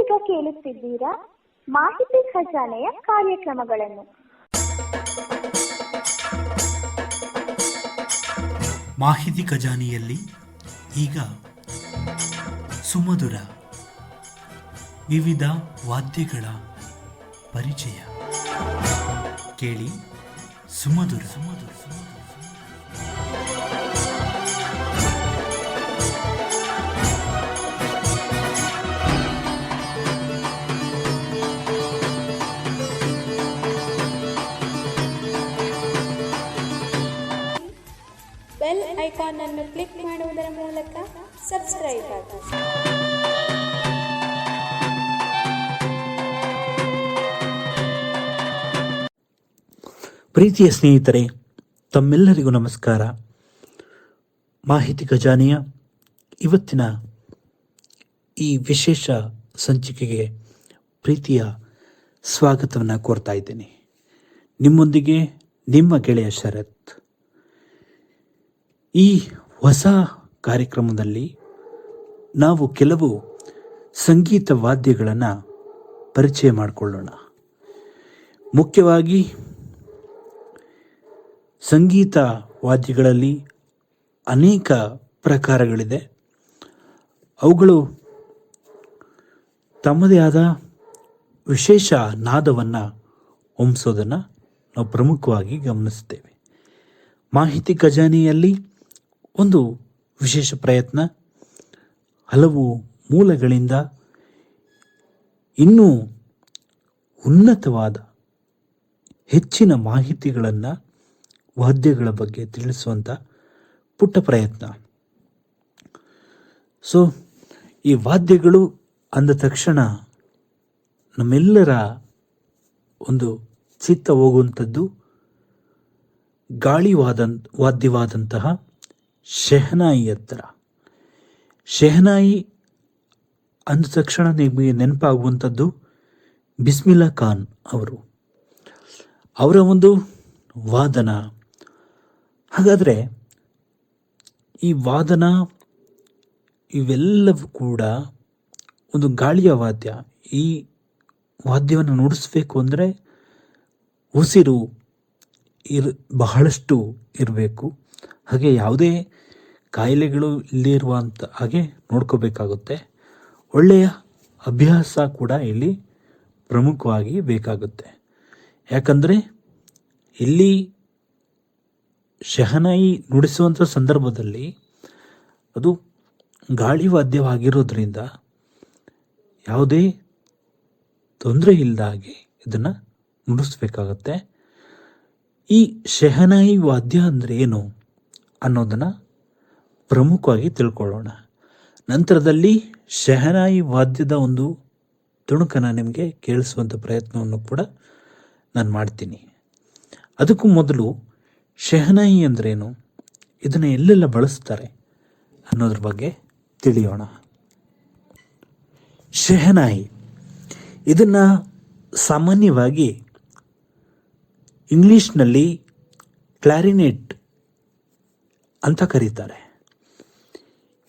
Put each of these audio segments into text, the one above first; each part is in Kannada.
ನೀವೀಗ ಕೇಳುತ್ತಿದ್ದೀರಾ ಮಾಹಿತಿ ಖಜಾನೆಯ ಕಾರ್ಯಕ್ರಮಗಳನ್ನು. ಮಾಹಿತಿ ಖಜಾನೆಯಲ್ಲಿ ಈಗ ಸುಮಧುರ ವಿವಿಧ ವಾದ್ಯಗಳ ಪರಿಚಯ ಕೇಳಿ. ಸುಮಧುರ ಬೆಲ್ ಐಕಾನ್ ಅನ್ನು ಕ್ಲಿಕ್ ಮಾಡುವುದರ ಮೂಲಕ ಸಬ್ಸ್ಕ್ರೈಬ್ ಆಗಿ. ಪ್ರೀತಿಯ ಸ್ನೇಹಿತರೆ, ತಮ್ಮೆಲ್ಲರಿಗೂ ನಮಸ್ಕಾರ. ಮಾಹಿತಿ ಖಜಾನೆಯ ಇವತ್ತಿನ ಈ ವಿಶೇಷ ಸಂಚಿಕೆಗೆ ಪ್ರೀತಿಯ ಸ್ವಾಗತವನ್ನು ಕೋರ್ತಾ ಇದ್ದೇನೆ. ನಿಮ್ಮೊಂದಿಗೆ ನಿಮ್ಮ ಗೆಳೆಯ ಶರತ್. ಈ ಹೊಸ ಕಾರ್ಯಕ್ರಮದಲ್ಲಿ ನಾವು ಕೆಲವು ಸಂಗೀತ ವಾದ್ಯಗಳನ್ನು ಪರಿಚಯ ಮಾಡಿಕೊಳ್ಳೋಣ. ಮುಖ್ಯವಾಗಿ ಸಂಗೀತ ವಾದ್ಯಗಳಲ್ಲಿ ಅನೇಕ ಪ್ರಕಾರಗಳಿದೆ. ಅವುಗಳು ತಮ್ಮದೇ ಆದ ವಿಶೇಷ ನಾದವನ್ನು ಹೊಮ್ಮಿಸೋದನ್ನು ನಾವು ಪ್ರಮುಖವಾಗಿ ಗಮನಿಸ್ತೇವೆ. ಮಾಹಿತಿ ಖಜಾನೆಯಲ್ಲಿ ಒಂದು ವಿಶೇಷ ಪ್ರಯತ್ನ, ಹಲವು ಮೂಲಗಳಿಂದ ಇನ್ನೂ ಉನ್ನತವಾದ ಹೆಚ್ಚಿನ ಮಾಹಿತಿಗಳನ್ನು ವಾದ್ಯಗಳ ಬಗ್ಗೆ ತಿಳಿಸುವಂಥ ಪುಟ್ಟ ಪ್ರಯತ್ನ. ಸೊ ಈ ವಾದ್ಯಗಳು ಅಂದ ತಕ್ಷಣ ನಮ್ಮೆಲ್ಲರ ಒಂದು ಚಿತ್ತ ಹೋಗುವಂಥದ್ದು ವಾದ್ಯವಾದಂತಹ ಶೆಹನಾಯಿ ಹತ್ರ. ಶೆಹನಾಯಿ ಅಂದ ತಕ್ಷಣ ನಿಮಗೆ ನೆನಪಾಗುವಂಥದ್ದು ಬಿಸ್ಮಿಲ್ಲಾ ಖಾನ್ ಅವರ ಒಂದು ವಾದನ. ಹಾಗಾದರೆ ಈ ವಾದನ ಇವೆಲ್ಲವೂ ಕೂಡ ಒಂದು ಗಾಳಿಯ ವಾದ್ಯ. ಈ ವಾದ್ಯವನ್ನು ನುಡಿಸ್ಬೇಕು ಅಂದರೆ ಉಸಿರು ಬಹಳಷ್ಟು ಇರಬೇಕು. ಹಾಗೆ ಯಾವುದೇ ಕಾಯಿಲೆಗಳು ಇಲ್ಲದೇ ಇರುವಂಥ ಹಾಗೆ ನೋಡ್ಕೋಬೇಕಾಗುತ್ತೆ. ಒಳ್ಳೆಯ ಅಭ್ಯಾಸ ಕೂಡ ಇಲ್ಲಿ ಪ್ರಮುಖವಾಗಿ ಬೇಕಾಗುತ್ತೆ. ಯಾಕಂದರೆ ಇಲ್ಲಿ ಶೆಹನಾಯಿ ನುಡಿಸುವಂಥ ಸಂದರ್ಭದಲ್ಲಿ ಅದು ಗಾಳಿ ವಾದ್ಯವಾಗಿರೋದ್ರಿಂದ ಯಾವುದೇ ತೊಂದರೆ ಇಲ್ಲದ ಹಾಗೆ ಇದನ್ನು ನುಡಿಸ್ಬೇಕಾಗತ್ತೆ. ಈ ಶೆಹನಾಯಿ ವಾದ್ಯ ಅಂದರೆ ಏನು ಅನ್ನೋದನ್ನು ಪ್ರಮುಖವಾಗಿ ತಿಳ್ಕೊಳ್ಳೋಣ. ನಂತರದಲ್ಲಿ ಶೆಹನಾಯಿ ವಾದ್ಯದ ಒಂದು ತುಣುಕನ್ನು ನಿಮಗೆ ಕೇಳಿಸುವಂಥ ಪ್ರಯತ್ನವನ್ನು ಕೂಡ ನಾನು ಮಾಡ್ತೀನಿ. ಅದಕ್ಕೂ ಮೊದಲು ಶೆಹನಾಯಿ ಅಂದ್ರೇನು, ಇದನ್ನು ಎಲ್ಲೆಲ್ಲ ಬಳಸ್ತಾರೆ ಅನ್ನೋದ್ರ ಬಗ್ಗೆ ತಿಳಿಯೋಣ. ಶೆಹನಾಯಿ ಇದನ್ನು ಸಾಮಾನ್ಯವಾಗಿ ಇಂಗ್ಲೀಷ್ನಲ್ಲಿ ಕ್ಲಾರಿನೆಟ್ ಅಂತ ಕರೀತಾರೆ.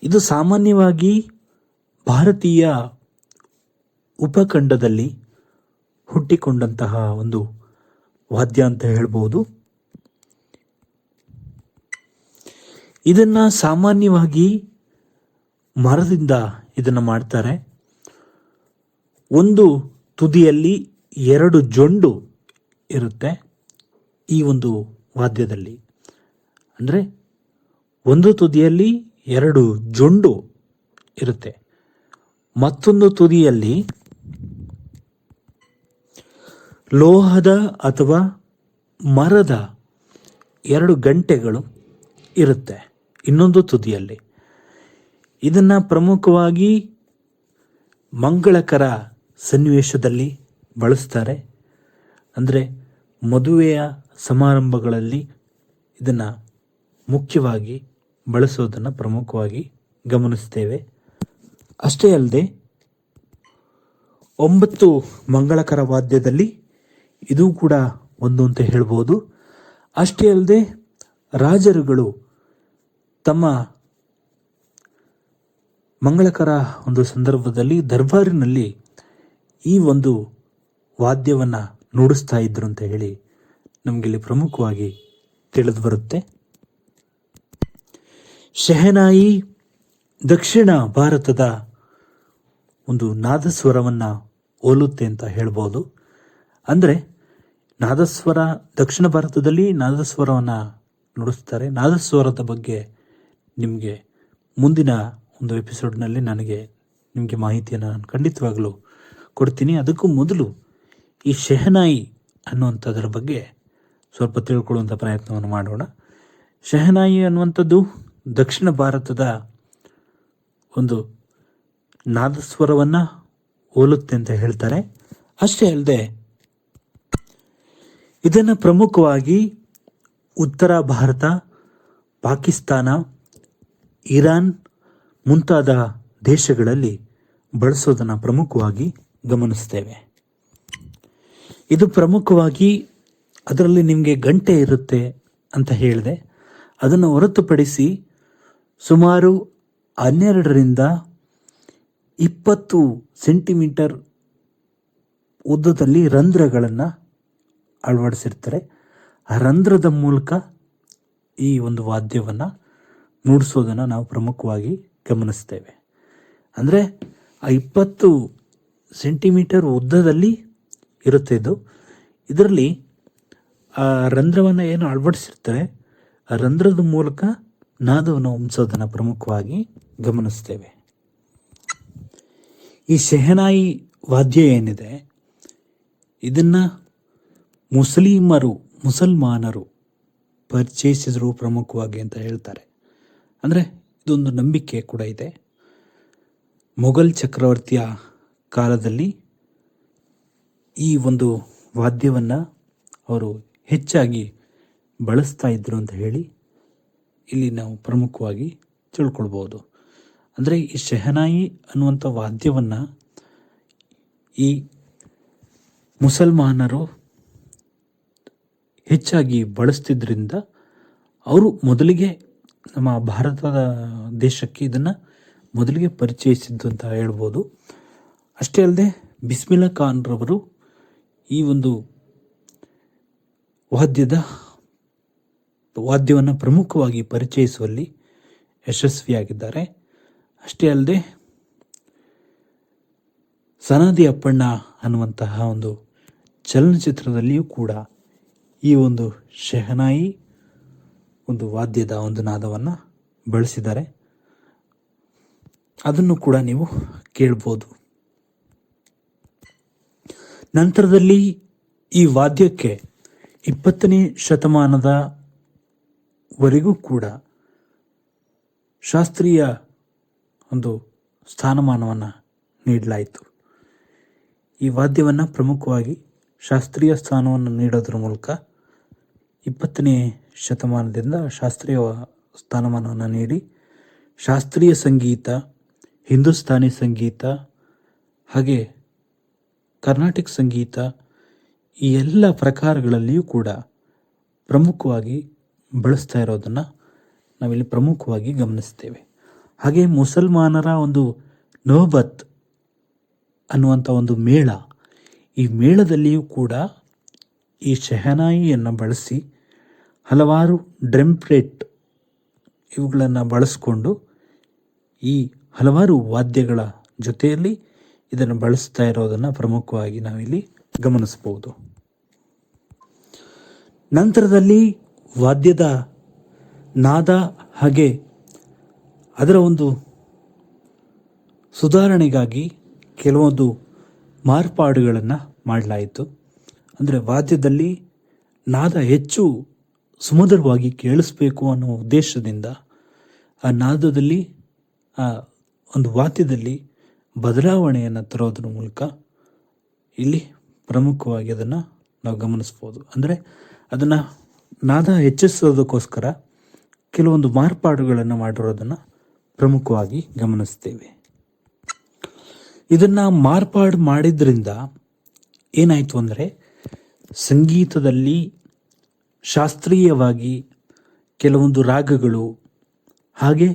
ಇದು ಸಾಮಾನ್ಯವಾಗಿ ಭಾರತೀಯ ಉಪಖಂಡದಲ್ಲಿ ಹುಟ್ಟಿಕೊಂಡಂತಹ ಒಂದು ವಾದ್ಯ ಅಂತ ಹೇಳ್ಬೋದು. ಇದನ್ನು ಸಾಮಾನ್ಯವಾಗಿ ಮರದಿಂದ ಇದನ್ನು ಮಾಡ್ತಾರೆ. ಒಂದು ತುದಿಯಲ್ಲಿ 2 ಜೊಂಡು ಇರುತ್ತೆ ಈ ಒಂದು ವಾದ್ಯದಲ್ಲಿ. ಅಂದರೆ ಒಂದು ತುದಿಯಲ್ಲಿ 2 ಜೊಂಡು ಇರುತ್ತೆ, ಮತ್ತೊಂದು ತುದಿಯಲ್ಲಿ ಲೋಹದ ಅಥವಾ ಮರದ 2 ಗಂಟೆಗಳು ಇರುತ್ತೆ ಇನ್ನೊಂದು ತುದಿಯಲ್ಲಿ. ಇದನ್ನು ಪ್ರಮುಖವಾಗಿ ಮಂಗಳಕರ ಸನ್ನಿವೇಶದಲ್ಲಿ ಬಳಸ್ತಾರೆ. ಅಂದರೆ ಮದುವೆಯ ಸಮಾರಂಭಗಳಲ್ಲಿ ಇದನ್ನು ಮುಖ್ಯವಾಗಿ ಬಳಸೋದನ್ನು ಪ್ರಮುಖವಾಗಿ ಗಮನಿಸ್ತೇವೆ. ಅಷ್ಟೇ ಅಲ್ಲದೆ 9 ಮಂಗಳಕರ ವಾದ್ಯದಲ್ಲಿ ಇದು ಕೂಡ ಒಂದು ಅಂತ ಹೇಳ್ಬೋದು. ಅಷ್ಟೇ ಅಲ್ಲದೆ ರಾಜರುಗಳು ತಮ್ಮ ಮಂಗಳಕರ ಒಂದು ಸಂದರ್ಭದಲ್ಲಿ ದರ್ಬಾರಿನಲ್ಲಿ ಈ ಒಂದು ವಾದ್ಯವನ್ನು ನುಡಿಸ್ತಾ ಇದ್ರು ಅಂತ ಹೇಳಿ ನಮಗಿಲ್ಲಿ ಪ್ರಮುಖವಾಗಿ ತಿಳಿದು ಬರುತ್ತೆ. ಶೆಹನಾಯಿ ದಕ್ಷಿಣ ಭಾರತದ ಒಂದು ನಾದಸ್ವರವನ್ನು ಹೋಲುತ್ತೆ ಅಂತ ಹೇಳ್ಬೋದು. ಅಂದರೆ ನಾದಸ್ವರ ದಕ್ಷಿಣ ಭಾರತದಲ್ಲಿ ನಾದಸ್ವರವನ್ನು ನುಡಿಸ್ತಾರೆ. ನಾದಸ್ವರದ ಬಗ್ಗೆ ನಿಮಗೆ ಮುಂದಿನ ಒಂದು ಎಪಿಸೋಡ್ನಲ್ಲಿ ನಿಮಗೆ ಮಾಹಿತಿಯನ್ನು ನಾನು ಖಂಡಿತವಾಗಲೂ ಕೊಡ್ತೀನಿ. ಅದಕ್ಕೂ ಮೊದಲು ಈ ಶೆಹನಾಯಿ ಅನ್ನುವಂಥದ್ರ ಬಗ್ಗೆ ಸ್ವಲ್ಪ ತಿಳ್ಕೊಳ್ಳುವಂಥ ಪ್ರಯತ್ನವನ್ನು ಮಾಡೋಣ. ಶೆಹನಾಯಿ ಅನ್ನುವಂಥದ್ದು ದಕ್ಷಿಣ ಭಾರತದ ಒಂದು ನಾದಸ್ವರವನ್ನು ಹೋಲುತ್ತೆ ಅಂತ ಹೇಳ್ತಾರೆ. ಅಷ್ಟೇ ಅಲ್ಲದೆ ಇದನ್ನು ಪ್ರಮುಖವಾಗಿ ಉತ್ತರ ಭಾರತ, ಪಾಕಿಸ್ತಾನ, ಇರಾನ್ ಮುಂತಾದ ದೇಶಗಳಲ್ಲಿ ಬಳಸೋದನ್ನು ಪ್ರಮುಖವಾಗಿ ಗಮನಿಸ್ತೇವೆ. ಇದು ಪ್ರಮುಖವಾಗಿ ಅದರಲ್ಲಿ ನಿಮಗೆ ಗಂಟೆ ಇರುತ್ತೆ ಅಂತ ಹೇಳಿದೆ. ಅದನ್ನು ಹೊರತುಪಡಿಸಿ ಸುಮಾರು 12ರಿಂದ 20 ಸೆಂಟಿಮೀಟರ್ ಉದ್ದದಲ್ಲಿ ರಂಧ್ರಗಳನ್ನು ಅಳವಡಿಸಿರ್ತಾರೆ. ಆ ರಂಧ್ರದ ಮೂಲಕ ಈ ಒಂದು ವಾದ್ಯವನ್ನು ನುಡಿಸೋದನ್ನು ನಾವು ಪ್ರಮುಖವಾಗಿ ಗಮನಿಸ್ತೇವೆ. ಅಂದರೆ ಆ 20 ಸೆಂಟಿಮೀಟರ್ ಉದ್ದದಲ್ಲಿ ಇರುತ್ತೆ ಇದು. ಇದರಲ್ಲಿ ಆ ರಂಧ್ರವನ್ನು ಏನು ಅಳವಡಿಸಿರ್ತಾರೆ, ಆ ರಂಧ್ರದ ಮೂಲಕ ನಾದವನ್ನು ಹೊಮ್ಮಿಸೋದನ್ನು ಪ್ರಮುಖವಾಗಿ ಗಮನಿಸ್ತೇವೆ. ಈ ಶೆಹನಾಯಿ ವಾದ್ಯ ಏನಿದೆ, ಇದನ್ನು ಮುಸಲ್ಮಾನರು ಪರಿಚಯಿಸಿದರು ಪ್ರಮುಖವಾಗಿ ಅಂತ ಹೇಳ್ತಾರೆ. ಅಂದರೆ ಇದೊಂದು ನಂಬಿಕೆ ಕೂಡ ಇದೆ. ಮೊಘಲ್ ಚಕ್ರವರ್ತಿಯ ಕಾಲದಲ್ಲಿ ಈ ಒಂದು ವಾದ್ಯವನ್ನು ಅವರು ಹೆಚ್ಚಾಗಿ ಬಳಸ್ತಾ ಇದ್ರು ಅಂತ ಹೇಳಿ ಇಲ್ಲಿ ನಾವು ಪ್ರಮುಖವಾಗಿ ತಿಳ್ಕೊಳ್ಬೋದು. ಅಂದರೆ ಈ ಶೆಹನಾಯಿ ಅನ್ನುವಂಥ ವಾದ್ಯವನ್ನು ಈ ಮುಸಲ್ಮಾನರು ಹೆಚ್ಚಾಗಿ ಬಳಸ್ತಿದ್ರಿಂದ ಅವರು ಮೊದಲಿಗೆ ನಮ್ಮ ಭಾರತದ ದೇಶಕ್ಕೆ ಇದನ್ನು ಮೊದಲಿಗೆ ಪರಿಚಯಿಸಿದ್ದು ಅಂತ ಹೇಳ್ಬೋದು. ಅಷ್ಟೇ ಅಲ್ಲದೆ ಬಿಸ್ಮಿಲ್ಲಾ ಖಾನ್ ರವರು ಈ ಒಂದು ವಾದ್ಯವನ್ನು ಪ್ರಮುಖವಾಗಿ ಪರಿಚಯಿಸುವಲ್ಲಿ ಯಶಸ್ವಿಯಾಗಿದ್ದಾರೆ. ಅಷ್ಟೇ ಅಲ್ಲದೆ ಸನಾದಿ ಅಪ್ಪಣ್ಣ ಅನ್ನುವಂತಹ ಒಂದು ಚಲನಚಿತ್ರದಲ್ಲಿಯೂ ಕೂಡ ಈ ಒಂದು ಶೆಹನಾಯಿ ಒಂದು ವಾದ್ಯದ ಒಂದು ನಾದವನ್ನು ಬಳಸಿದ್ದಾರೆ. ಅದನ್ನು ಕೂಡ ನೀವು ಕೇಳ್ಬೋದು. ನಂತರದಲ್ಲಿ ಈ ವಾದ್ಯಕ್ಕೆ 20ನೇ ಶತಮಾನದವರೆಗೂ ಕೂಡ ಶಾಸ್ತ್ರೀಯ ಒಂದು ಸ್ಥಾನಮಾನವನ್ನು ನೀಡಲಾಯಿತು. ಈ ವಾದ್ಯವನ್ನು ಪ್ರಮುಖವಾಗಿ ಶಾಸ್ತ್ರೀಯ ಸ್ಥಾನವನ್ನು ನೀಡೋದ್ರ ಮೂಲಕ 20ನೇ ಶತಮಾನದಿಂದ ಶಾಸ್ತ್ರೀಯ ಸ್ಥಾನಮಾನವನ್ನು ನೀಡಿ ಶಾಸ್ತ್ರೀಯ ಸಂಗೀತ, ಹಿಂದೂಸ್ತಾನಿ ಸಂಗೀತ ಹಾಗೆ ಕರ್ನಾಟಕ ಸಂಗೀತ ಈ ಎಲ್ಲ ಪ್ರಕಾರಗಳಲ್ಲಿಯೂ ಕೂಡ ಪ್ರಮುಖವಾಗಿ ಬಳಸ್ತಾ ಇರೋದನ್ನು ನಾವಿಲ್ಲಿ ಪ್ರಮುಖವಾಗಿ ಗಮನಿಸ್ತೇವೆ. ಹಾಗೆ ಮುಸಲ್ಮಾನರ ಒಂದು ನೌಬತ್ ಅನ್ನುವಂಥ ಒಂದು ಮೇಳ, ಈ ಮೇಳದಲ್ಲಿಯೂ ಕೂಡ ಈ ಶೆಹನಾಯಿಯನ್ನು ಬಳಸಿ ಹಲವಾರು ಡ್ರಮ್ ಪ್ಲೇಟ್ ಇವುಗಳನ್ನು ಬಳಸಿಕೊಂಡು ಈ ಹಲವಾರು ವಾದ್ಯಗಳ ಜೊತೆಯಲ್ಲಿ ಇದನ್ನು ಬಳಸ್ತಾ ಇರೋದನ್ನು ಪ್ರಮುಖವಾಗಿ ನಾವಿಲ್ಲಿ ಗಮನಿಸ್ಬೋದು. ನಂತರದಲ್ಲಿ ವಾದ್ಯದ ನಾದ ಹಾಗೆ ಅದರ ಒಂದು ಸುಧಾರಣೆಗಾಗಿ ಕೆಲವೊಂದು ಮಾರ್ಪಾಡುಗಳನ್ನು ಮಾಡಲಾಯಿತು. ಅಂದರೆ ವಾದ್ಯದಲ್ಲಿ ನಾದ ಹೆಚ್ಚು ಸುಮಧುರವಾಗಿ ಕೇಳಿಸ್ಬೇಕು ಅನ್ನೋ ಉದ್ದೇಶದಿಂದ ಆ ನಾದದಲ್ಲಿ ಆ ಒಂದು ವಾದ್ಯದಲ್ಲಿ ಬದಲಾವಣೆಯನ್ನು ತರೋದ್ರ ಮೂಲಕ ಇಲ್ಲಿ ಪ್ರಮುಖವಾಗಿ ಅದನ್ನು ನಾವು ಗಮನಿಸ್ಬೋದು. ಅಂದರೆ ಅದನ್ನು ನಾದ ಹೆಚ್ಚಿಸೋದಕ್ಕೋಸ್ಕರ ಕೆಲವೊಂದು ಮಾರ್ಪಾಡುಗಳನ್ನು ಮಾಡಿರೋದನ್ನು ಪ್ರಮುಖವಾಗಿ ಗಮನಿಸ್ತೇವೆ. ಇದನ್ನು ಮಾರ್ಪಾಡು ಮಾಡಿದ್ರಿಂದ ಏನಾಯಿತು ಅಂದರೆ ಸಂಗೀತದಲ್ಲಿ ಶಾಸ್ತ್ರೀಯವಾಗಿ ಕೆಲವೊಂದು ರಾಗಗಳು ಹಾಗೆ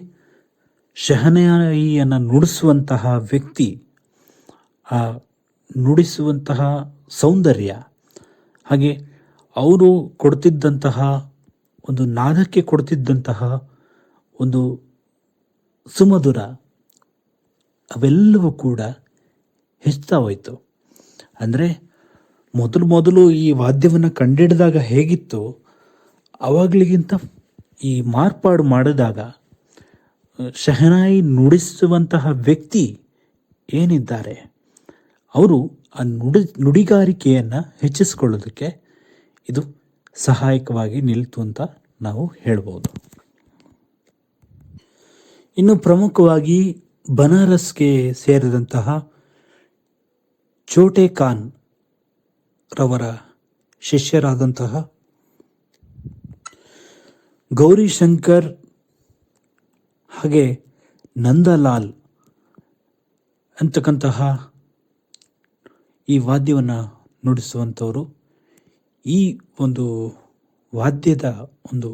ಶೆಹನಾಯಿಯನ್ನು ನುಡಿಸುವಂತಹ ವ್ಯಕ್ತಿ ಆ ನುಡಿಸುವಂತಹ ಸೌಂದರ್ಯ, ಹಾಗೆ ಅವರು ಕೊಡ್ತಿದ್ದಂತಹ ಒಂದು ನಾದಕ್ಕೆ ಕೊಡ್ತಿದ್ದಂತಹ ಒಂದು ಸುಮಧುರ, ಅವೆಲ್ಲವೂ ಕೂಡ ಹೆಚ್ಚುತ್ತಾ ಹೋಯಿತು. ಅಂದರೆ ಮೊದಲು ಈ ವಾದ್ಯವನ್ನು ಕಂಡಿಡಿದಾಗ ಹೇಗಿತ್ತು, ಅವಾಗಲಿಗಿಂತ ಈ ಮಾರ್ಪಾಡು ಮಾಡಿದಾಗ ಶಹನಾಯಿ ನುಡಿಸುವಂತಹ ವ್ಯಕ್ತಿ ಏನಿದ್ದಾರೆ ಅವರು ಆ ನುಡಿಗಾರಿಕೆಯನ್ನು ಹೆಚ್ಚಿಸಿಕೊಳ್ಳೋದಕ್ಕೆ ಇದು ಸಹಾಯಕವಾಗಿ ನಿಲ್ತು ಅಂತ ನಾವು ಹೇಳ್ಬೋದು. ಇನ್ನು ಪ್ರಮುಖವಾಗಿ ಬನಾರಸ್ಗೆ ಸೇರಿದಂತಹ ಛೋಟೆ ಖಾನ್ ರವರ ಶಿಷ್ಯರಾದಂತಹ ಗೌರಿಶಂಕರ್ ಹಾಗೆ ನಂದಲಾಲ್ ಅಂತಕ್ಕಂತಹ ಈ ವಾದ್ಯವನ್ನು ನುಡಿಸುವಂಥವರು ಈ ಒಂದು ವಾದ್ಯದ ಒಂದು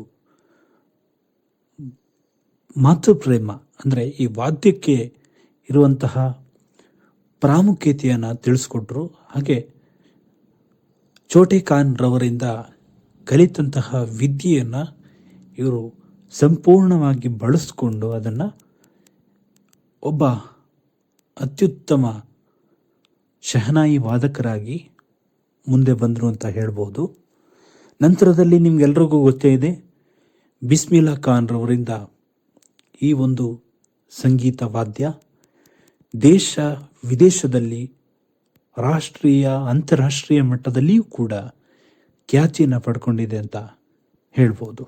ಮಾತೃಪ್ರೇಮ, ಅಂದರೆ ಈ ವಾದ್ಯಕ್ಕೆ ಇರುವಂತಹ ಪ್ರಾಮುಖ್ಯತೆಯನ್ನು ತಿಳಿಸ್ಕೊಟ್ರು. ಹಾಗೆ ಛೋಟೆ ಖಾನ್ ರವರಿಂದ ಕಲಿತಂತಹ ವಿದ್ಯೆಯನ್ನು ಇವರು ಸಂಪೂರ್ಣವಾಗಿ ಬಳಸಿಕೊಂಡು ಅದನ್ನು ಒಬ್ಬ ಅತ್ಯುತ್ತಮ ಶಹನಾಯಿ ವಾದಕರಾಗಿ ಮುಂದೆ ಬಂದರು ಅಂತ ಹೇಳ್ಬೋದು. ನಂತರದಲ್ಲಿ ನಿಮಗೆಲ್ರಿಗೂ ಗೊತ್ತೇ ಇದೆ, ಬಿಸ್ಮಿಲ್ಲಾ ಖಾನ್ ರವರಿಂದ ಈ ಒಂದು ಸಂಗೀತ ವಾದ್ಯ ದೇಶ ವಿದೇಶದಲ್ಲಿ ರಾಷ್ಟ್ರೀಯ ಅಂತಾರಾಷ್ಟ್ರೀಯ ಮಟ್ಟದಲ್ಲಿಯೂ ಕೂಡ ಖ್ಯಾತಿಯನ್ನು ಪಡ್ಕೊಂಡಿದೆ ಅಂತ ಹೇಳ್ಬೋದು.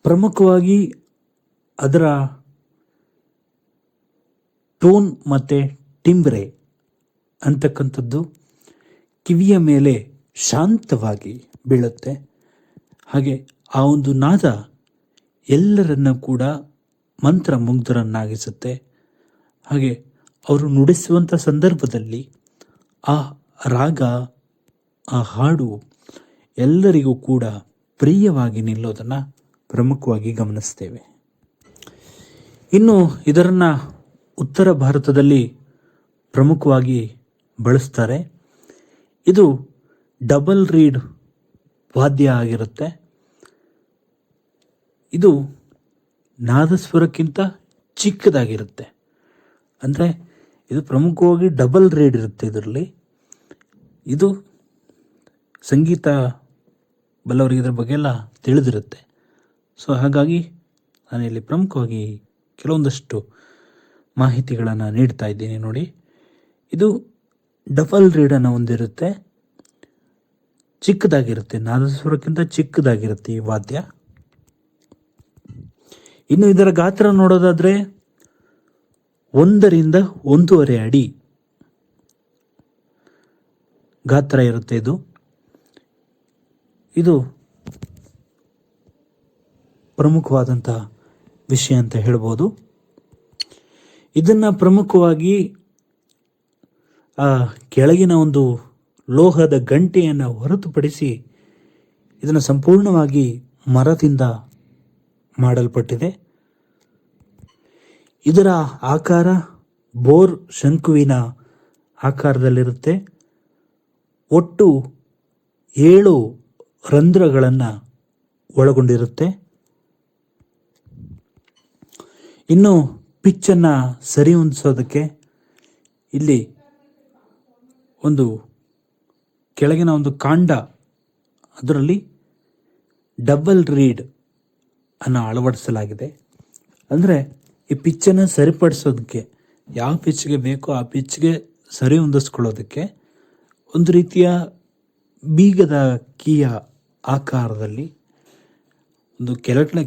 ಪ್ರಮುಖವಾಗಿ ಅದರ ಟೋನ್ ಮತ್ತು ಟಿಂಬ್ರೆ ಅಂತಕ್ಕಂಥದ್ದು ಕಿವಿಯ ಮೇಲೆ ಶಾಂತವಾಗಿ ಬೀಳುತ್ತೆ. ಹಾಗೆ ಆ ಒಂದು ನಾದ ಎಲ್ಲರನ್ನ ಕೂಡ ಮಂತ್ರಮುಗ್ಧರನ್ನಾಗಿಸುತ್ತೆ. ಹಾಗೆ ಅವರು ನುಡಿಸುವಂಥ ಸಂದರ್ಭದಲ್ಲಿ ಆ ರಾಗ, ಆ ಹಾಡು ಎಲ್ಲರಿಗೂ ಕೂಡ ಪ್ರಿಯವಾಗಿ ನಿಲ್ಲೋದನ್ನು ಪ್ರಮುಖವಾಗಿ ಗಮನಿಸ್ತೇವೆ. ಇನ್ನು ಇದನ್ನು ಉತ್ತರ ಭಾರತದಲ್ಲಿ ಪ್ರಮುಖವಾಗಿ ಬಳಸ್ತಾರೆ. ಇದು ಡಬಲ್ ರೀಡ್ ವಾದ್ಯ ಆಗಿರುತ್ತೆ. ಇದು ನಾದಸ್ವರಕ್ಕಿಂತ ಚಿಕ್ಕದಾಗಿರುತ್ತೆ. ಅಂದರೆ ಇದು ಪ್ರಮುಖವಾಗಿ ಡಬಲ್ ರೀಡ್ ಇರುತ್ತೆ ಇದರಲ್ಲಿ. ಇದು ಸಂಗೀತ ಬಲ್ಲವರಿಗೆ ಇದರ ಬಗ್ಗೆ ಎಲ್ಲ ತಿಳಿದಿರುತ್ತೆ. ಸೊ ಹಾಗಾಗಿ ನಾನಿಲ್ಲಿ ಪ್ರಮುಖವಾಗಿ ಕೆಲವೊಂದಷ್ಟು ಮಾಹಿತಿಗಳನ್ನು ನೀಡ್ತಾ ಇದ್ದೀನಿ ನೋಡಿ. ಇದು ಡಬಲ್ ರೀಡನ್ನು ಹೊಂದಿರುತ್ತೆ, ಚಿಕ್ಕದಾಗಿರುತ್ತೆ, ನಾದಸ್ವರಕ್ಕಿಂತ ಚಿಕ್ಕದಾಗಿರುತ್ತೆ ಈ ವಾದ್ಯ. ಇನ್ನು ಇದರ ಗಾತ್ರ ನೋಡೋದಾದರೆ 1 ರಿಂದ 1.5 ಅಡಿ ಗಾತ್ರ ಇರುತ್ತೆ. ಇದು ಪ್ರಮುಖವಾದಂಥ ವಿಷಯ ಅಂತ ಹೇಳ್ಬೋದು. ಇದನ್ನು ಪ್ರಮುಖವಾಗಿ ಕೆಳಗಿನ ಒಂದು ಲೋಹದ ಗಂಟೆಯನ್ನು ಹೊರತುಪಡಿಸಿ ಇದನ್ನು ಸಂಪೂರ್ಣವಾಗಿ ಮರದಿಂದ ಮಾಡಲ್ಪಟ್ಟಿದೆ. ಇದರ ಆಕಾರ ಬೋರ್ ಶಂಕುವಿನ ಆಕಾರದಲ್ಲಿರುತ್ತೆ. ಒಟ್ಟು 7 ರಂಧ್ರಗಳನ್ನು ಒಳಗೊಂಡಿರುತ್ತೆ. ಇನ್ನು ಪಿಚ್ಚನ್ನು ಸರಿ ಹೊಂದಿಸೋದಕ್ಕೆ ಇಲ್ಲಿ ಒಂದು ಕೆಳಗಿನ ಒಂದು ಕಾಂಡ, ಅದರಲ್ಲಿ ಡಬಲ್ ರೀಡ್ ಅನ್ನು ಅಳವಡಿಸಲಾಗಿದೆ. ಅಂದರೆ ಈ ಪಿಚ್ಚನ್ನು ಸರಿಪಡಿಸೋದಕ್ಕೆ ಯಾವ ಪಿಚ್ಗೆ ಬೇಕೋ ಆ ಪಿಚ್ಗೆ ಸರಿ ಹೊಂದಿಸ್ಕೊಳ್ಳೋದಕ್ಕೆ ಒಂದು ರೀತಿಯ ಬೀಗದ ಕೀಯ ಆಕಾರದಲ್ಲಿ ಒಂದು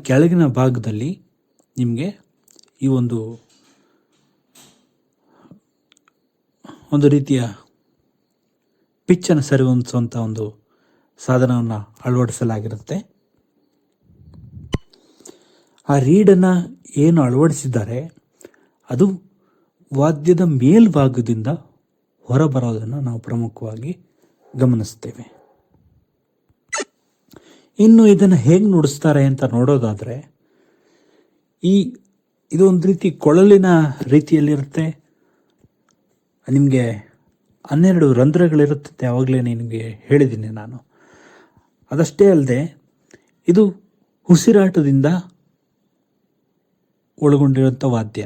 ಕೆಳಗಿನ ಭಾಗದಲ್ಲಿ ನಿಮಗೆ ಈ ಒಂದು ರೀತಿಯ ಪಿಚ್ಚನ್ನು ಸರಿ ಹೊಂದಿಸುವಂಥ ಒಂದು ಸಾಧನವನ್ನು ಅಳವಡಿಸಲಾಗಿರುತ್ತೆ. ಆ ರೀಡನ್ನು ಏನು ಅಳವಡಿಸಿದ್ದಾರೆ ಅದು ವಾದ್ಯದ ಮೇಲ್ಭಾಗದಿಂದ ಹೊರಬರೋದನ್ನು ನಾವು ಪ್ರಮುಖವಾಗಿ ಗಮನಿಸ್ತೇವೆ. ಇನ್ನು ಇದನ್ನು ಹೇಗೆ ನುಡಿಸ್ತಾರೆ ಅಂತ ನೋಡೋದಾದರೆ ಇದು ಒಂದು ರೀತಿ ಕೊಳಲಿನ ರೀತಿಯಲ್ಲಿರುತ್ತೆ. ನಿಮಗೆ 12 ರಂಧ್ರಗಳಿರುತ್ತದೆ, ಆವಾಗಲೇ ನಿಮಗೆ ಹೇಳಿದ್ದೀನಿ ನಾನು. ಅದಷ್ಟೇ ಅಲ್ಲದೆ ಇದು ಉಸಿರಾಟದಿಂದ ಒಳಗೊಂಡಿರುವಂಥ ವಾದ್ಯ.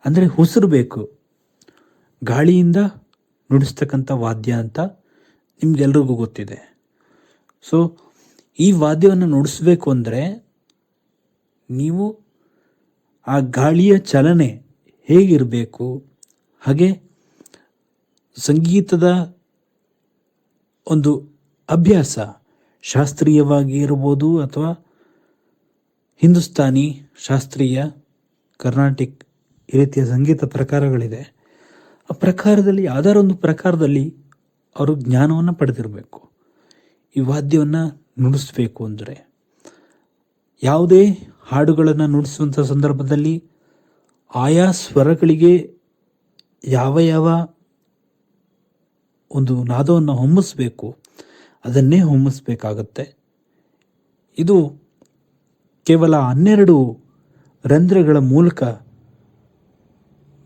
ಅಂದರೆ ಉಸಿರು ಬೇಕು, ಗಾಳಿಯಿಂದ ನುಡಿಸ್ತಕ್ಕಂಥ ವಾದ್ಯ ಅಂತ ನಿಮಗೆಲ್ರಿಗೂ ಗೊತ್ತಿದೆ. ಸೊ ಈ ವಾದ್ಯವನ್ನು ನುಡಿಸ್ಬೇಕು ಅಂದರೆ ನೀವು ಆ ಗಾಳಿಯ ಚಲನೆ ಹೇಗಿರಬೇಕು, ಹಾಗೆ ಸಂಗೀತದ ಒಂದು ಅಭ್ಯಾಸ ಶಾಸ್ತ್ರೀಯವಾಗಿ ಇರ್ಬೋದು ಅಥವಾ ಹಿಂದೂಸ್ತಾನಿ, ಶಾಸ್ತ್ರೀಯ, ಕರ್ನಾಟಿಕ್ ಈ ರೀತಿಯ ಸಂಗೀತ ಪ್ರಕಾರಗಳಿದೆ. ಆ ಪ್ರಕಾರದಲ್ಲಿ ಯಾವ್ದಾರ ಒಂದು ಪ್ರಕಾರದಲ್ಲಿ ಅವರು ಜ್ಞಾನವನ್ನು ಪಡೆದಿರಬೇಕು. ಈ ವಾದ್ಯವನ್ನು ನುಡಿಸ್ಬೇಕು ಅಂದರೆ ಯಾವುದೇ ಹಾಡುಗಳನ್ನು ನುಡಿಸುವಂಥ ಸಂದರ್ಭದಲ್ಲಿ ಆಯಾ ಸ್ವರಗಳಿಗೆ ಯಾವ ಯಾವ ಒಂದು ನಾದವನ್ನು ಹೊಮ್ಮಿಸ್ಬೇಕು ಅದನ್ನೇ ಹೊಮ್ಮಿಸ್ಬೇಕಾಗತ್ತೆ. ಇದು ಕೇವಲ 12 ರಂಧ್ರಗಳ ಮೂಲಕ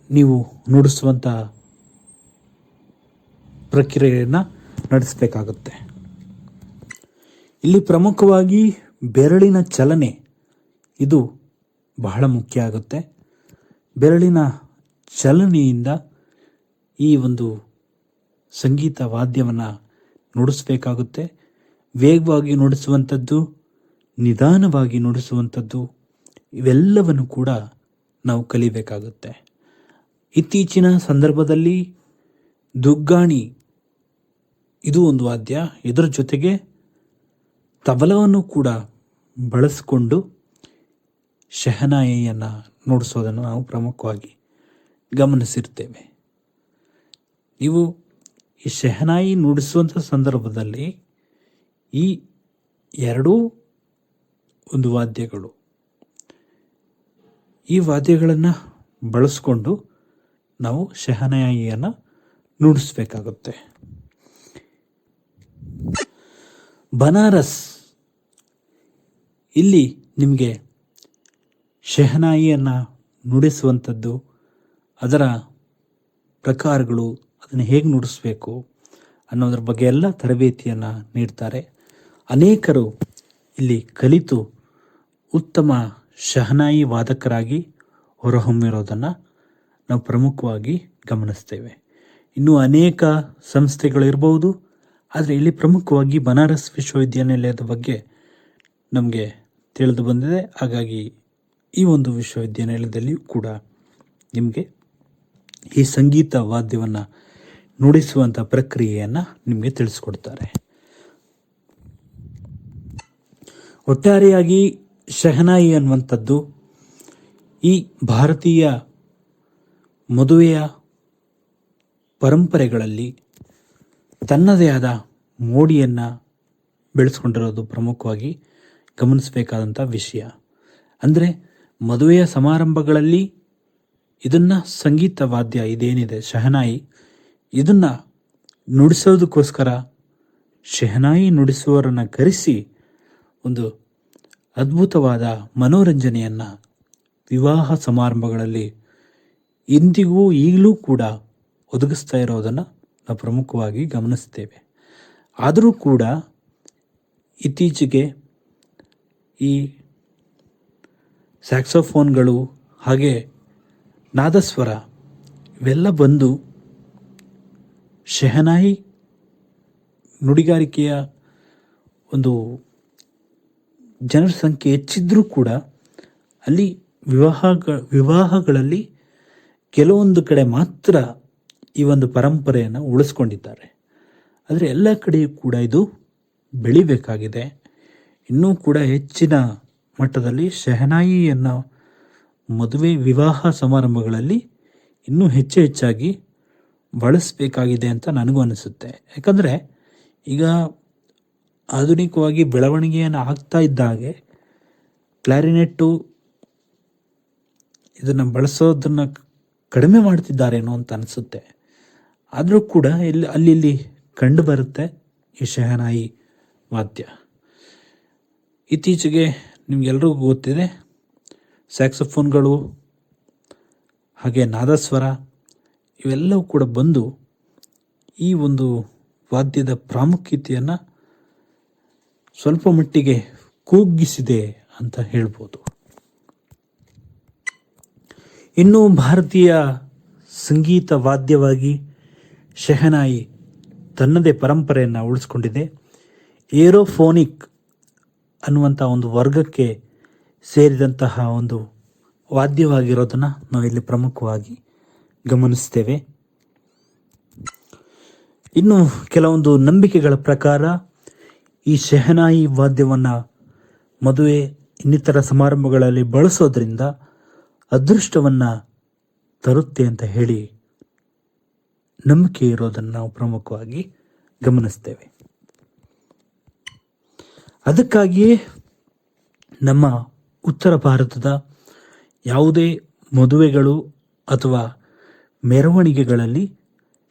ನೀವು ನುಡಿಸುವಂಥ ಪ್ರಕ್ರಿಯೆಯನ್ನು ನಡೆಸಬೇಕಾಗುತ್ತೆ. ಇಲ್ಲಿ ಪ್ರಮುಖವಾಗಿ ಬೆರಳಿನ ಚಲನೆ ಇದು ಬಹಳ ಮುಖ್ಯ ಆಗುತ್ತೆ. ಬೆರಳಿನ ಚಲನೆಯಿಂದ ಈ ಒಂದು ಸಂಗೀತ ವಾದ್ಯವನ್ನು ನುಡಿಸಬೇಕಾಗುತ್ತೆ. ವೇಗವಾಗಿ ನುಡಿಸುವಂಥದ್ದು, ನಿಧಾನವಾಗಿ ನುಡಿಸುವಂಥದ್ದು, ಇವೆಲ್ಲವನ್ನು ಕೂಡ ನಾವು ಕಲಿಬೇಕಾಗುತ್ತೆ. ಇತ್ತೀಚಿನ ಸಂದರ್ಭದಲ್ಲಿ ದುಗ್ಗಾಣಿ ಇದು ಒಂದು ವಾದ್ಯ, ಇದರ ಜೊತೆಗೆ ತಬಲವನ್ನು ಕೂಡ ಬಳಸಿಕೊಂಡು ಶಹನಾಯಿಯನ್ನು ನುಡಿಸೋದನ್ನು ನಾವು ಪ್ರಮುಖವಾಗಿ ಗಮನಿಸಿರ್ತೇವೆ. ನೀವು ಈ ಶಹನಾಯಿ ನುಡಿಸುವಂಥ ಸಂದರ್ಭದಲ್ಲಿ ಈ ಎರಡೂ ಒಂದು ವಾದ್ಯಗಳು, ಈ ವಾದ್ಯಗಳನ್ನು ಬಳಸ್ಕೊಂಡು ನಾವು ಶಹನಾಯಿಯನ್ನು ನುಡಿಸ್ಬೇಕಾಗುತ್ತೆ. ಬನಾರಸ್, ಇಲ್ಲಿ ನಿಮಗೆ ಶಹನಾಯಿಯನ್ನು ನುಡಿಸುವಂಥದ್ದು, ಅದರ ಪ್ರಕಾರಗಳು, ಅದನ್ನು ಹೇಗೆ ನುಡಿಸ್ಬೇಕು ಅನ್ನೋದ್ರ ಬಗ್ಗೆ ಎಲ್ಲ ತರಬೇತಿಯನ್ನು ನೀಡ್ತಾರೆ. ಅನೇಕರು ಇಲ್ಲಿ ಕಲಿತು ಉತ್ತಮ ಶಹನಾಯಿ ವಾದಕರಾಗಿ ಹೊರಹೊಮ್ಮಿರೋದನ್ನು ನಾವು ಪ್ರಮುಖವಾಗಿ ಗಮನಿಸ್ತೇವೆ. ಇನ್ನೂ ಅನೇಕ ಸಂಸ್ಥೆಗಳಿರ್ಬೋದು, ಆದರೆ ಇಲ್ಲಿ ಪ್ರಮುಖವಾಗಿ ಬನಾರಸ್ ವಿಶ್ವವಿದ್ಯಾನಿಲಯದ ಬಗ್ಗೆ ನಮಗೆ ತಿಳಿದು ಬಂದಿದೆ. ಹಾಗಾಗಿ ಈ ಒಂದು ವಿಶ್ವವಿದ್ಯಾನಿಲಯದಲ್ಲಿಯೂ ಕೂಡ ನಿಮಗೆ ಈ ಸಂಗೀತ ವಾದ್ಯವನ್ನು ನುಡಿಸುವಂಥ ಪ್ರಕ್ರಿಯೆಯನ್ನು ನಿಮಗೆ ತಿಳಿಸ್ಕೊಡ್ತಾರೆ. ಒಟ್ಟಾರೆಯಾಗಿ ಶಹನಾಯಿ ಅನ್ನುವಂಥದ್ದು ಈ ಭಾರತೀಯ ಮದುವೆಯ ಪರಂಪರೆಗಳಲ್ಲಿ ತನ್ನದೇ ಆದ ಮೋಡಿಯನ್ನು ಬೆಳೆಸ್ಕೊಂಡಿರೋದು ಪ್ರಮುಖವಾಗಿ ಗಮನಿಸಬೇಕಾದಂಥ ವಿಷಯ. ಅಂದರೆ ಮದುವೆಯ ಸಮಾರಂಭಗಳಲ್ಲಿ ಇದನ್ನು ಸಂಗೀತ ವಾದ್ಯ ಇದೇನಿದೆ ಶಹನಾಯಿ, ಇದನ್ನು ನುಡಿಸೋದಕ್ಕೋಸ್ಕರ ಶಹನಾಯಿ ನುಡಿಸುವವರನ್ನು ಕರೆಸಿ ಒಂದು ಅದ್ಭುತವಾದ ಮನೋರಂಜನೆಯನ್ನು ವಿವಾಹ ಸಮಾರಂಭಗಳಲ್ಲಿ ಇಂದಿಗೂ ಈಗಲೂ ಕೂಡ ಒದಗಿಸ್ತಾ ಇರೋದನ್ನು ನಾವು ಪ್ರಮುಖವಾಗಿ ಗಮನಿಸ್ತೇವೆ. ಆದರೂ ಕೂಡ ಇತ್ತೀಚೆಗೆ ಈ ಸ್ಯಾಕ್ಸೋಫೋನ್ಗಳು ಹಾಗೆ ನಾದಸ್ವರ ಇವೆಲ್ಲ ಬಂದು ಶಹನಾಯಿ ನುಡಿಗಾರಿಕೆಯ ಒಂದು ಜನರ ಸಂಖ್ಯೆ ಹೆಚ್ಚಿದ್ರೂ ಕೂಡ ಅಲ್ಲಿ ವಿವಾಹಗಳಲ್ಲಿ ಕೆಲವೊಂದು ಕಡೆ ಮಾತ್ರ ಈ ಒಂದು ಪರಂಪರೆಯನ್ನು ಉಳಿಸ್ಕೊಂಡಿದ್ದಾರೆ. ಆದರೆ ಎಲ್ಲ ಕಡೆಯೂ ಕೂಡ ಇದು ಬೆಳಿಬೇಕಾಗಿದೆ. ಇನ್ನೂ ಕೂಡ ಹೆಚ್ಚಿನ ಮಟ್ಟದಲ್ಲಿ ಶಹನಾಯಿಯನ್ನು ಮದುವೆ ವಿವಾಹ ಸಮಾರಂಭಗಳಲ್ಲಿ ಇನ್ನೂ ಹೆಚ್ಚಾಗಿ ಬಳಸಬೇಕಾಗಿದೆ ಅಂತ ನನಗೂ ಅನಿಸುತ್ತೆ. ಯಾಕಂದರೆ ಈಗ ಆಧುನಿಕವಾಗಿ ಬೆಳವಣಿಗೆಯನ್ನು ಆಗ್ತಾ ಇದ್ದಾಗೆ ಕ್ಲಾರಿನೆಟ್ಟು ಇದನ್ನು ಬಳಸೋದನ್ನು ಕಡಿಮೆ ಮಾಡ್ತಿದ್ದಾರೇನೋ ಅಂತ ಅನಿಸುತ್ತೆ. ಆದರೂ ಕೂಡ ಅಲ್ಲಿ ಕಂಡು ಬರುತ್ತೆ ಈ ಶಹನಾಯಿ ವಾದ್ಯ. ಇತ್ತೀಚೆಗೆ ನಿಮಗೆಲ್ರಿಗೂ ಗೊತ್ತಿದೆ ಸ್ಯಾಕ್ಸೋಫೋನ್ಗಳು ಹಾಗೆ ನಾದಸ್ವರ ಇವೆಲ್ಲವೂ ಕೂಡ ಬಂದು ಈ ಒಂದು ವಾದ್ಯದ ಪ್ರಾಮುಖ್ಯತೆಯನ್ನು ಸ್ವಲ್ಪ ಮಟ್ಟಿಗೆ ಕುಗ್ಗಿಸಿದೆ ಅಂತ ಹೇಳ್ಬೋದು. ಇನ್ನು ಭಾರತೀಯ ಸಂಗೀತ ವಾದ್ಯವಾಗಿ ಶೆಹನಾಯಿ ತನ್ನದೇ ಪರಂಪರೆಯನ್ನು ಉಳಿಸ್ಕೊಂಡಿದೆ. ಏರೋಫೋನಿಕ್ ಅನ್ನುವಂಥ ಒಂದು ವರ್ಗಕ್ಕೆ ಸೇರಿದಂತಹ ಒಂದು ವಾದ್ಯವಾಗಿರೋದನ್ನು ನಾವಿಲ್ಲಿ ಪ್ರಮುಖವಾಗಿ ಗಮನಿಸ್ತೇವೆ. ಇನ್ನು ಕೆಲವೊಂದು ನಂಬಿಕೆಗಳ ಪ್ರಕಾರ ಈ ಶೆಹನಾಯಿ ವಾದ್ಯವನ್ನು ಮದುವೆ ಇನ್ನಿತರ ಸಮಾರಂಭಗಳಲ್ಲಿ ಬಳಸೋದ್ರಿಂದ ಅದೃಷ್ಟವನ್ನು ತರುತ್ತೆ ಅಂತ ಹೇಳಿ ನಂಬಿಕೆ ಇರೋದನ್ನು ನಾವು ಪ್ರಮುಖವಾಗಿ ಗಮನಿಸ್ತೇವೆ. ಅದಕ್ಕಾಗಿಯೇ ನಮ್ಮ ಉತ್ತರ ಭಾರತದ ಯಾವುದೇ ಮದುವೆಗಳು ಅಥವಾ ಮೆರವಣಿಗೆಗಳಲ್ಲಿ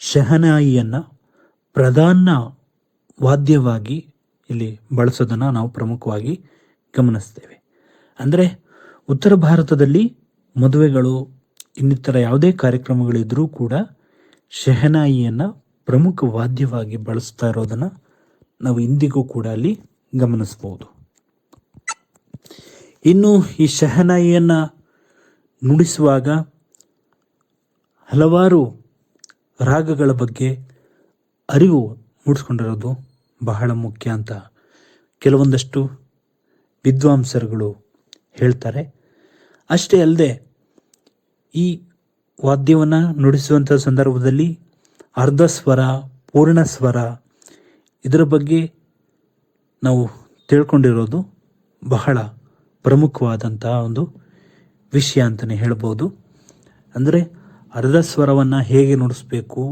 ಶೆಹನಾಯಿಯನ್ನು ಪ್ರಧಾನ ವಾದ್ಯವಾಗಿ ಇಲ್ಲಿ ಬಳಸೋದನ್ನು ನಾವು ಪ್ರಮುಖವಾಗಿ ಗಮನಿಸ್ತೇವೆ. ಅಂದರೆ ಉತ್ತರ ಭಾರತದಲ್ಲಿ ಮದುವೆಗಳು ಇನ್ನಿತರ ಯಾವುದೇ ಕಾರ್ಯಕ್ರಮಗಳಿದ್ರೂ ಕೂಡ ಶೆಹನಾಯಿಯನ್ನು ಪ್ರಮುಖ ವಾದ್ಯವಾಗಿ ಬಳಸ್ತಾ ಇರೋದನ್ನು ನಾವು ಇಂದಿಗೂ ಕೂಡ ಅಲ್ಲಿ ಗಮನಿಸ್ಬೋದು. ಇನ್ನು ಈ ಶೆಹನಾಯಿಯನ್ನು ನುಡಿಸುವಾಗ ಹಲವಾರು ರಾಗಗಳ ಬಗ್ಗೆ ಅರಿವು ಮೂಡಿಸ್ಕೊಂಡಿರೋದು ಬಹಳ ಮುಖ್ಯ ಅಂತ ಕೆಲವೊಂದಷ್ಟು ವಿದ್ವಾಂಸರುಗಳು ಹೇಳ್ತಾರೆ. ಅಷ್ಟೇ ಅಲ್ಲದೆ ಈ ವಾದ್ಯವನ್ನು ನುಡಿಸುವಂಥ ಸಂದರ್ಭದಲ್ಲಿ ಅರ್ಧ ಸ್ವರ, ಪೂರ್ಣ ಸ್ವರ ಇದರ ಬಗ್ಗೆ ನಾವು ತಿಳ್ಕೊಂಡಿರೋದು ಬಹಳ ಪ್ರಮುಖವಾದಂತಹ ಒಂದು ವಿಷಯ ಅಂತಲೇ ಹೇಳ್ಬೋದು. ಅಂದರೆ ಅರ್ಧ ಸ್ವರವನ್ನು ಹೇಗೆ ನುಡಿಸ್ಬೇಕು,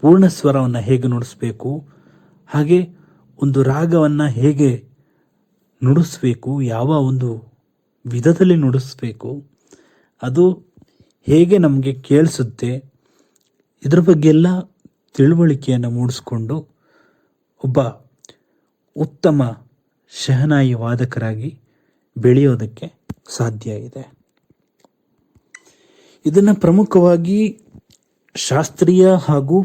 ಪೂರ್ಣ ಸ್ವರವನ್ನು ಹೇಗೆ ನುಡಿಸ್ಬೇಕು, ಹಾಗೆ ಒಂದು ರಾಗವನ್ನು ಹೇಗೆ ನುಡಿಸ್ಬೇಕು, ಯಾವ ಒಂದು ವಿಧದಲ್ಲಿ ನುಡಿಸ್ಬೇಕು, ಅದು ಹೇಗೆ ನಮಗೆ ಕೇಳಿಸುತ್ತೆ, ಇದರ ಬಗ್ಗೆ ಎಲ್ಲ ತಿಳುವಳಿಕೆಯನ್ನು ಮೂಡಿಸ್ಕೊಂಡು ಒಬ್ಬ ಉತ್ತಮ ಶೆಹನಾಯಿ ವಾದಕರಾಗಿ ಬೆಳೆಯೋದಕ್ಕೆ ಸಾಧ್ಯ ಇದೆ. ಇದನ್ನು ಪ್ರಮುಖವಾಗಿ ಶಾಸ್ತ್ರೀಯ ಹಾಗೂ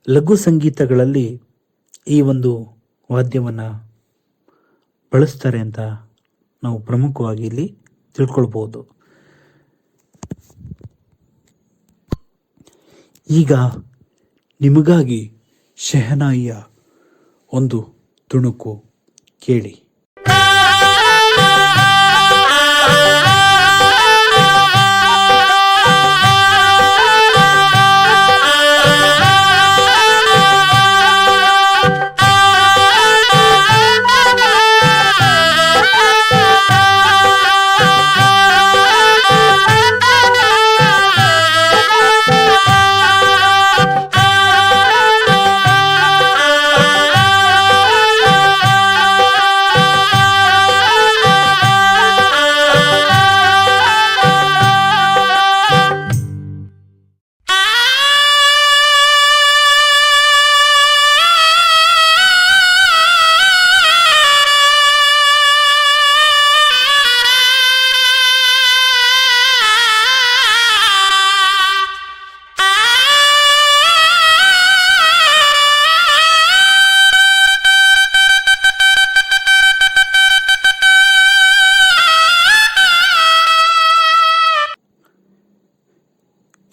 ಲಘು ಸಂಗೀತಗಳಲ್ಲಿ ಈ ಒಂದು ವಾದ್ಯವನ್ನು ಬಳಸ್ತಾರೆ ಅಂತ ನಾವು ಪ್ರಮುಖವಾಗಿ ಇಲ್ಲಿ ತಿಳ್ಕೊಳ್ಬೋದು. ಈಗ ನಿಮಗಾಗಿ ಶೆಹನಾಯಿಯ ಒಂದು ತುಣುಕು ಕೇಳಿ.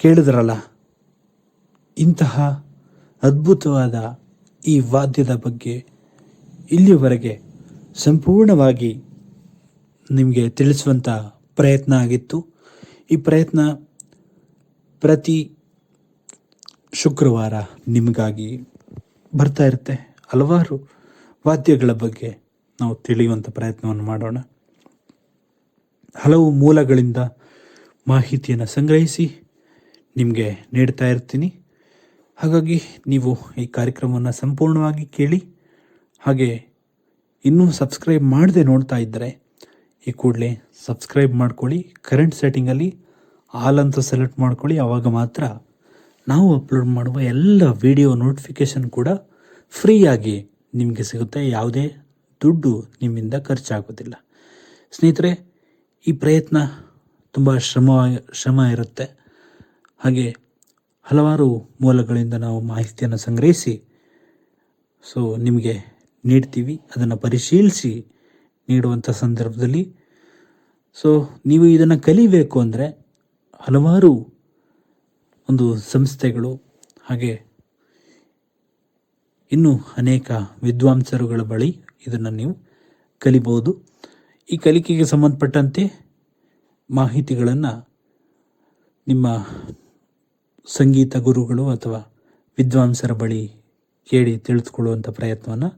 ಕೇಳಿದ್ರಲ್ಲ, ಇಂತಹ ಅದ್ಭುತವಾದ ಈ ವಾದ್ಯದ ಬಗ್ಗೆ ಇಲ್ಲಿಯವರೆಗೆ ಸಂಪೂರ್ಣವಾಗಿ ನಿಮಗೆ ತಿಳಿಸುವಂಥ ಪ್ರಯತ್ನ ಆಗಿತ್ತು. ಈ ಪ್ರಯತ್ನ ಪ್ರತಿ ಶುಕ್ರವಾರ ನಿಮಗಾಗಿ ಬರ್ತಾ ಇರುತ್ತೆ. ಹಲವಾರು ವಾದ್ಯಗಳ ಬಗ್ಗೆ ನಾವು ತಿಳಿಯುವಂಥ ಪ್ರಯತ್ನವನ್ನು ಮಾಡೋಣ. ಹಲವು ಮೂಲಗಳಿಂದ ಮಾಹಿತಿಯನ್ನು ಸಂಗ್ರಹಿಸಿ ನಿಮಗೆ ನೀಡ್ತಾ ಇರ್ತೀನಿ. ಹಾಗಾಗಿ ನೀವು ಈ ಕಾರ್ಯಕ್ರಮವನ್ನು ಸಂಪೂರ್ಣವಾಗಿ ಕೇಳಿ. ಹಾಗೆ ಇನ್ನೂ ಸಬ್ಸ್ಕ್ರೈಬ್ ಮಾಡದೆ ನೋಡ್ತಾ ಇದ್ದರೆ ಈ ಕೂಡಲೇ ಸಬ್ಸ್ಕ್ರೈಬ್ ಮಾಡ್ಕೊಳ್ಳಿ. ಕರೆಂಟ್ ಸೆಟ್ಟಿಂಗಲ್ಲಿ ಆಲ್ ಅಂತ ಸೆಲೆಕ್ಟ್ ಮಾಡ್ಕೊಳ್ಳಿ. ಆವಾಗ ಮಾತ್ರ ನಾವು ಅಪ್ಲೋಡ್ ಮಾಡುವ ಎಲ್ಲ ವಿಡಿಯೋ ನೋಟಿಫಿಕೇಷನ್ ಕೂಡ ಫ್ರೀಯಾಗಿ ನಿಮಗೆ ಸಿಗುತ್ತೆ. ಯಾವುದೇ ದುಡ್ಡು ನಿಮ್ಮಿಂದ ಖರ್ಚಾಗೋದಿಲ್ಲ. ಸ್ನೇಹಿತರೆ, ಈ ಪ್ರಯತ್ನ ತುಂಬ ಶ್ರಮ ಇರುತ್ತೆ. ಹಾಗೆ ಹಲವಾರು ಮೂಲಗಳಿಂದ ನಾವು ಮಾಹಿತಿಯನ್ನು ಸಂಗ್ರಹಿಸಿ ನಿಮಗೆ ನೀಡ್ತೀವಿ. ಅದನ್ನು ಪರಿಶೀಲಿಸಿ ನೀಡುವಂಥ ಸಂದರ್ಭದಲ್ಲಿ ನೀವು ಇದನ್ನು ಕಲಿಬೇಕು ಅಂದರೆ ಹಲವಾರು ಒಂದು ಸಂಸ್ಥೆಗಳು ಹಾಗೆ ಇನ್ನೂ ಅನೇಕ ವಿದ್ವಾಂಸರುಗಳ ಬಳಿ ಇದನ್ನು ನೀವು ಕಲಿಬೋದು. ಈ ಕಲಿಕೆಗೆ ಸಂಬಂಧಪಟ್ಟಂತೆ ಮಾಹಿತಿಗಳನ್ನು ನಿಮ್ಮ ಸಂಗೀತ ಗುರುಗಳು ಅಥವಾ ವಿದ್ವಾಂಸರ ಬಳಿ ಕೇಳಿ ತಿಳಿದುಕೊಳ್ಳುವಂಥ ಪ್ರಯತ್ನವನ್ನು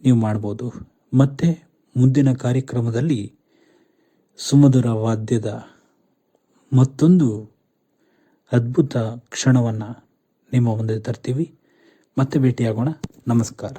ನೀವು ಮಾಡ್ಬೋದು. ಮತ್ತೆ ಮುಂದಿನ ಕಾರ್ಯಕ್ರಮದಲ್ಲಿ ಸುಮಧುರ ವಾದ್ಯದ ಮತ್ತೊಂದು ಅದ್ಭುತ ಕ್ಷಣವನ್ನು ನಿಮ್ಮ ಮುಂದೆ ತರ್ತೀವಿ. ಮತ್ತೆ ಭೇಟಿಯಾಗೋಣ. ನಮಸ್ಕಾರ.